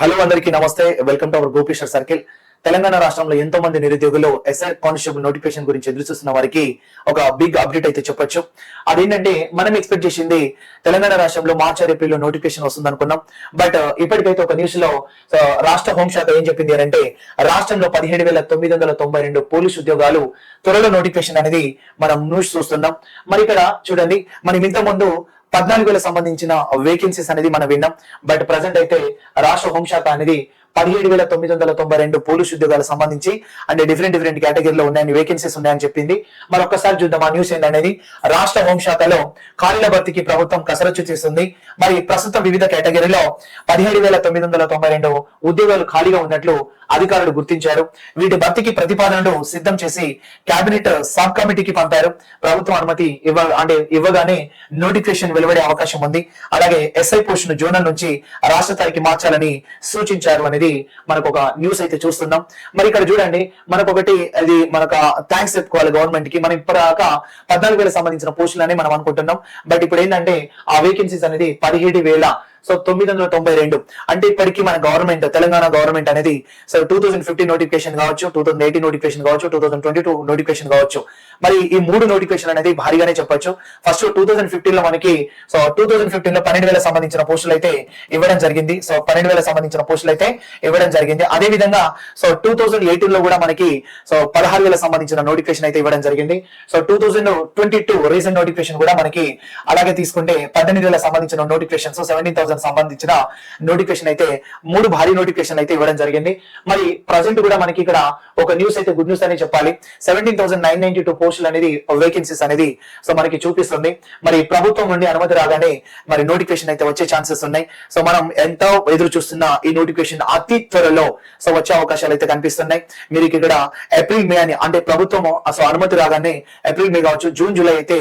Hello అందరికీ నమస్తే. Welcome to our Gopishwar circle. Telangana రాష్ట్రంలో ఎంతో మంది నిరుద్యోగులు ఎస్ఐ కానిస్టేబుల్ నోటిఫికేషన్ గురించి ఎదురు చూస్తున్న వారికి ఒక బిగ్ అప్డేట్ అయితే చెప్పొచ్చు. అదేంటంటే మనం ఎక్స్పెక్ట్ చేసింది తెలంగాణ రాష్ట్రంలో మార్చి ఏప్రిల్ లో నోటిఫికేషన్ వస్తుంది అనుకున్నాం. బట్ ఇప్పటికైతే ఒక న్యూస్ లో రాష్ట్ర హోంశాఖ ఏం చెప్పింది అంటే రాష్ట్రంలో 17,992 పోలీస్ ఉద్యోగాలు త్వరలో నోటిఫికేషన్ అనేది మనం న్యూస్ చూస్తున్నాం. మరి ఇక్కడ చూడండి, మనం ఇంత ముందు 14,000 సంబంధించిన వేకెన్సీస్ అనేది మనం విన్నాం. బట్ ప్రజెంట్ అయితే రాష్ట్ర హోంశాఖ అనేది 17,992 పోలీసు ఉద్యోగాలకు సంబంధించి అంటే డిఫరెంట్ కేటగిరీలో ఉన్నాయని వేకెన్సీస్ ఉన్నాయని చెప్పింది. మరి ఒక్కసారి చూద్దాం ఆ న్యూస్ ఏంటనేది. రాష్ట్ర హోంశాఖలో ఖాళీల భర్తీకి ప్రభుత్వం కసరత్తు చేస్తుంది. మరి ప్రస్తుతం వివిధ కేటగిరీలో 17,992 ఉద్యోగాలు ఖాళీగా ఉన్నట్లు అధికారులు గుర్తించారు. వీటి భర్తీకి ప్రతిపాదనలు సిద్ధం చేసి కేబినెట్ సబ్ కమిటీకి పంపారు. ప్రభుత్వం అనుమతి ఇవ్వగానే నోటిఫికేషన్ వెలువడే అవకాశం ఉంది. అలాగే ఎస్ఐ పోస్టును జోనల్ నుంచి రాష్ట్ర స్థాయికి మార్చాలని సూచించారు అనేది మనకు ఒక న్యూస్ అయితే చూస్తున్నాం. మరి ఇక్కడ చూడండి, మనకు ఒకటి అది మనకు థ్యాంక్స్ చెప్పుకోవాలి గవర్నమెంట్ కి. మనం ఇప్పటిదాకా 14,000 సంబంధించిన పోస్టులని మనం అనుకుంటున్నాం. బట్ ఇప్పుడు ఏంటంటే ఆ వేకెన్సీస్ అనేది 17,992. అంటే ఇప్పటికీ మన గవర్నమెంట్ తెలంగాణ గవర్నమెంట్ అనేది 2015 నోటిఫికేషన్ కావచ్చు, 2018 నోటిఫికేషన్ కావచ్చు, 2022 నోటిఫికేషన్ కావచ్చు. మరి ఈ 3 నోటిఫికేషన్ అనేది భారీగానే చెప్పొచ్చు. ఫస్ట్ 2015 లో మనకి 2015 లో 12,000 సంబంధించిన పోస్టులు అయితే ఇవ్వడం జరిగింది. 12,000 సంబంధించిన పోస్టులు అయితే ఇవ్వడం జరిగింది. అదే విధంగా 2018 లో కూడా మనకి 16,000 సంబంధించిన నోటిఫికేషన్ అయితే ఇవ్వడం జరిగింది. 2022 రీసెంట్ నోటిఫికేషన్ కూడా మనకి అలాగే తీసుకుంటే 18,000 సంబంధించిన నోటిఫికేషన్ 17,000 సంబంధించిన నోటిఫికేషన్ అయితే 3 భారీ నోటిఫికేషన్ అయితే ఇవ్వడం జరిగింది. మరి ప్రజెంట్ కూడా మనకి ఇక్కడ ఒక న్యూస్ అయితే గుడ్ న్యూస్ అని చెప్పాలి. 17,992 పోస్టులు అనేది వేకెన్సీస్ అనేది మనకి చూపిస్తుంది. మరి ప్రభుత్వం నుండి అనుమతి రాగానే మరి నోటిఫికేషన్ అయితే వచ్చే ఛాన్సెస్ ఉన్నాయి. మనం ఎంతో ఎదురు చూస్తున్న ఈ నోటిఫికేషన్ అతి త్వరలో వచ్చే అవకాశాలు అయితే కనిపిస్తున్నాయి. మీరు ఇక్కడ ఏప్రిల్ మే అని అంటే ప్రభుత్వం అనుమతి రాగానే ఏప్రిల్ మే కావచ్చు, జూన్ జూలై అయితే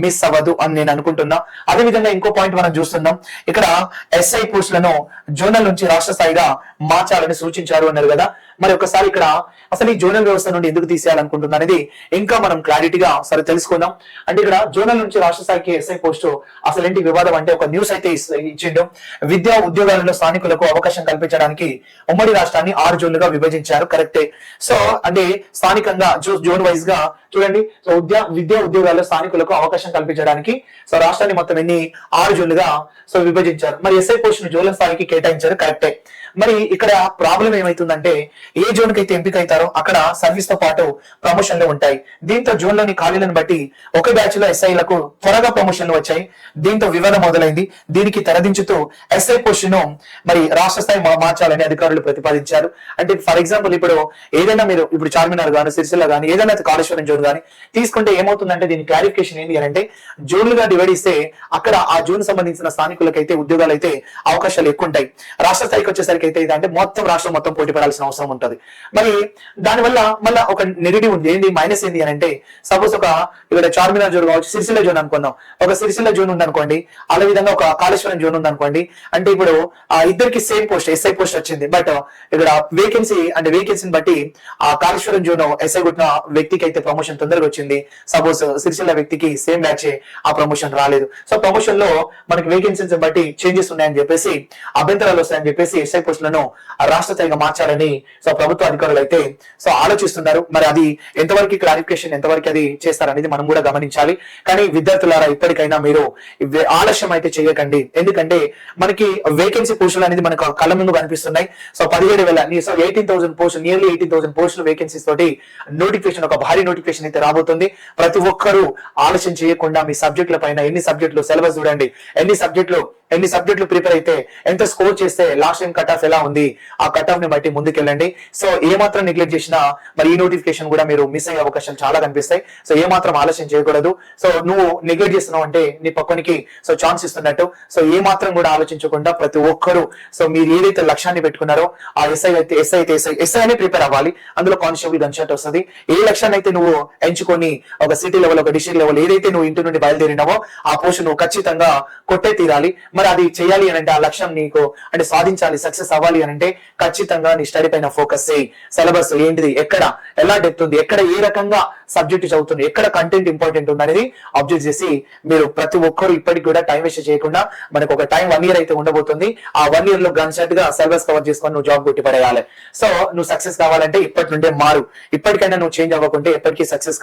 మిస్ అవ్వదు అని నేను అనుకుంటున్నా. అదే విధంగా ఇంకో పాయింట్ మనం చూస్తున్నాం. ఇక్కడ ఎస్ఐ పోస్టులను జోనల్ నుంచి రాష్ట్ర స్థాయిగా మార్చాలని సూచించారు అన్నారు కదా. మరి ఒకసారి ఇక్కడ అసలు ఈ జోనల్ వ్యవస్థ నుండి ఎందుకు తీసేయాలనుకుంటున్నా అనేది ఇంకా మనం క్లారిటీగా సరే తెలుసుకుందాం. అంటే ఇక్కడ జోనల్ నుంచి రాష్ట్ర స్థాయికి ఎస్ఐ పోస్టు అసలు ఏంటి వివాదం అంటే ఒక న్యూస్ అయితే ఇచ్చిండు. విద్యా ఉద్యోగాలలో స్థానికులకు అవకాశం కల్పించడానికి ఉమ్మడి రాష్ట్రాన్ని 6 జోన్లుగా విభజించారు. కరెక్టే. అంటే స్థానికంగా జోన్ వైజ్ గా చూడండి. విద్యా ఉద్యోగాల్లో స్థానికులకు అవకాశం కల్పించడానికి రాష్ట్రాన్ని మొత్తం 6 జోన్లుగా విభజించారు. మరి ఎస్ఐ పోస్టును జోన్ల స్థాయికి కేటాయించారు. కరెక్టే. మరి ఇక్కడ ప్రాబ్లం ఏమైతుందంటే ఏ జోన్ కి అయితే ఎంపిక అవుతారో అక్కడ సర్వీస్ తో పాటు ప్రమోషన్లు ఉంటాయి. దీంతో జోన్ లోని ఖాళీలను బట్టి ఒక బ్యాచ్ లో ఎస్ఐలకు త్వరగా ప్రమోషన్లు వచ్చాయి. దీంతో వివాదం మొదలైంది. దీనికి తెరదించుతూ ఎస్ఐ పోస్టును మరి రాష్ట్ర స్థాయి మార్చాలని అధికారులు ప్రతిపాదించారు. అంటే ఫర్ ఎగ్జాంపుల్ ఇప్పుడు ఏదైనా మీరు ఇప్పుడు చార్మినార్ గానీ, సిరిసిల్ల గానీ, ఏదైనా కాళేశ్వరం జోన్ గానీ తీసుకుంటే ఏమవుతుందంటే దీని క్లారిఫికేషన్ ఏంటి అని అంటే జోన్లుగా డివైడ్ ఇస్తే అక్కడ ఆ జోన్ సంబంధించిన స్థానికులకైతే ఉద్యోగాలు అయితే అవకాశాలు ఎక్కువ ఉంటాయి. రాష్ట్ర స్థాయికి వచ్చేసరికి అయితే అంటే మొత్తం రాష్ట్రం మొత్తం పోటీ పడాల్సిన అవసరం ఉంటుంది. మరి దానివల్ల మళ్ళీ ఒక నెగిటివ్ ఉంది. ఏంటి మైనస్ ఏంటి అని అంటే సపోజ్ ఒక ఇక్కడ చార్మినార్ జోన్ కావచ్చు, సిరిసిల్ల జోన్ అనుకుందాం. ఒక సిరిసిల్ల జోన్ ఉంది అనుకోండి, అదే విధంగా ఒక కాళేశ్వరం జోన్ ఉంది అనుకోండి. అంటే ఇప్పుడు ఆ ఇద్దరికి సేమ్ పోస్ట్ ఎస్ఐ పోస్ట్ వచ్చింది. బట్ ఇక్కడ వేకెన్సీని బట్టి ఆ కాళేశ్వరం జోన్ ఎస్ఐ కొట్టిన వ్యక్తికి అయితే ప్రమోషన్ తొందరగా వచ్చింది. సపోజ్ సిరిసిల్ల వ్యక్తికి సేమ్ బ్యాచ్ ఆ ప్రమోషన్ రాలేదు. ప్రమోషన్ లో మనకి వేకెన్సీని బట్టి చేంజెస్ ఉన్నాయని చెప్పేసి, అభ్యంతరాలు వస్తాయని చెప్పేసి ఎస్ఐ పోస్టులను రాష్ట్ర స్థాయిగా మార్చాలని ప్రభుత్వ అధికారులు అయితే ఆలోచిస్తున్నారు. మరి అది ఎంతవరకు క్లారిఫికేషన్ ఎంతవరకు అది చేస్తారనేది మనం కూడా గమనించాలి. కానీ విద్యార్థులారా ఇప్పటికైనా మీరు ఆలస్యం అయితే చేయకండి. ఎందుకంటే మనకి వేకెన్సీ పోస్టులు అనేది మనకు కళ్ళ ముందు కనిపిస్తున్నాయి. 17,000 18,000 పోస్టులు, నియర్లీ 18,000 పోస్టులు వేకెన్సీస్ తోటి నోటిఫికేషన్, ఒక భారీ నోటిఫికేషన్ అయితే రాబోతుంది. ప్రతి ఒక్కరూ ఆలస్యం చేయకుండా మీ సబ్జెక్టుల పైన ఎన్ని సబ్జెక్టులు సిలబస్ చూడండి, ఎన్ని సబ్జెక్టులు ప్రిపేర్ అయితే ఎంత స్కోర్ చేస్తే లాస్ట్ టైం కట్ ఆఫ్ ఎలా ఉంది, ఆ కట్ ఆఫ్ ని బట్టి ముందుకెళ్ళండి. ఏ మాత్రం నెగ్లెక్ట్ చేసినా మరి ఈ నోటిఫికేషన్ కూడా మీరు మిస్ అయ్యే అవకాశాలు చాలా కనిపిస్తాయి. ఏ మాత్రం ఆలస్యం చేయకూడదు. నువ్వు నెగ్లెక్ట్ చేస్తున్నావు అంటే నీ పక్కనికి ఛాన్స్ ఇస్తున్నట్టు. ఏ మాత్రం కూడా ఆలోచించకుండా ప్రతి ఒక్కరు మీరు ఏదైతే లక్ష్యాన్ని పెట్టుకున్నారో ఆ ఎస్ఐ అని ప్రిపేర్ అవ్వాలి. అందులో కానిస్టేబుల్ గన్ షాట్ వస్తుంది. ఏ లక్ష్యాన్ని అయితే నువ్వు ఎంచుకొని ఒక సిటీ లెవెల్, ఒక డిస్ట్రిక్ట్ లెవెల్ ఏదైతే నువ్వు ఇంటి నుండి బయలుదేరినావో ఆ పోస్ట్ నువ్వు ఖచ్చితంగా కొట్టే తీరాలి. మరి అది చేయాలి అని అంటే ఆ లక్ష్యం నీకు అంటే సాధించాలి, సక్సెస్ అవ్వాలి అని అంటే ఖచ్చితంగా నీ స్టడీ పైన ఫోకస్ చేయి. సిలబస్ ఏంటిది, ఎక్కడ ఎలా డెప్త్ ఉంది, ఎక్కడ ఏ రకంగా సబ్జెక్ట్ చదువుతున్నారు, ఎక్కడ కంటెంట్ ఇంపార్టెంట్ ఉందనేది అబ్జర్వ్ చేసి మీరు ప్రతి ఒక్కరు ఇప్పటికి కూడా టైం వేస్ట్ చేయకుండా, మనకు ఒక టైం 1 year అయితే ఉండబోతుంది, ఆ 1 year లో గన్ సెట్ గా సిలబస్ కవర్ చేసుకొని నువ్వు జాబ్ కొట్టి పడేయాలి. సో నువ్వు సక్సెస్ కావాలంటే ఇప్పటి నుండే మారు, ఇప్పటికైనా నువ్వు చేంజ్ అవ్వకుంటే ఎప్పటికీ సక్సెస్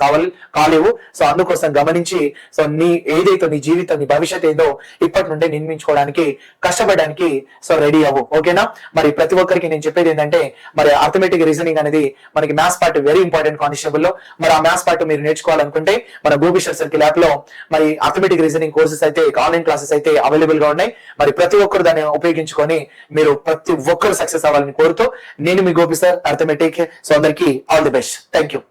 కాలేవు. సో అందుకోసం గమనించి, సో నీ ఏదైతే నీ జీవితం, నీ భవిష్యత్ ఏదో ఇప్పటి నుండే నిర్మించుకోవడానికి కష్టపడడానికి సో రెడీ అవ్వు. ఓకేనా? మరి ప్రతి ఒక్కరికి నేను చెప్పేది ఏంటంటే, మరి అర్థమెటిక్ రీజనింగ్ అనేది మనకి maths part very important constable లో. మరి ఆ మ్యాథ్స్ పార్ట్ మీరు నేర్చుకోవాలనుకుంటే మన గోపిషర్ సర్కిల్ యాప్ లో మరి అర్థమెటిక్ రీజనింగ్ కోర్సెస్ అయితే, ఆన్లైన్ క్లాసెస్ అయితే అవైలబుల్ గా ఉన్నాయి. మరి ప్రతి ఒక్కరు దాన్ని ఉపయోగించుకొని మీరు ప్రతి ఒక్కరు సక్సెస్ అవ్వాలని కోరుతూ, నేను మీ గోపి సార్, అర్థమెటిక్. సో అందరికి all the best. Thank you.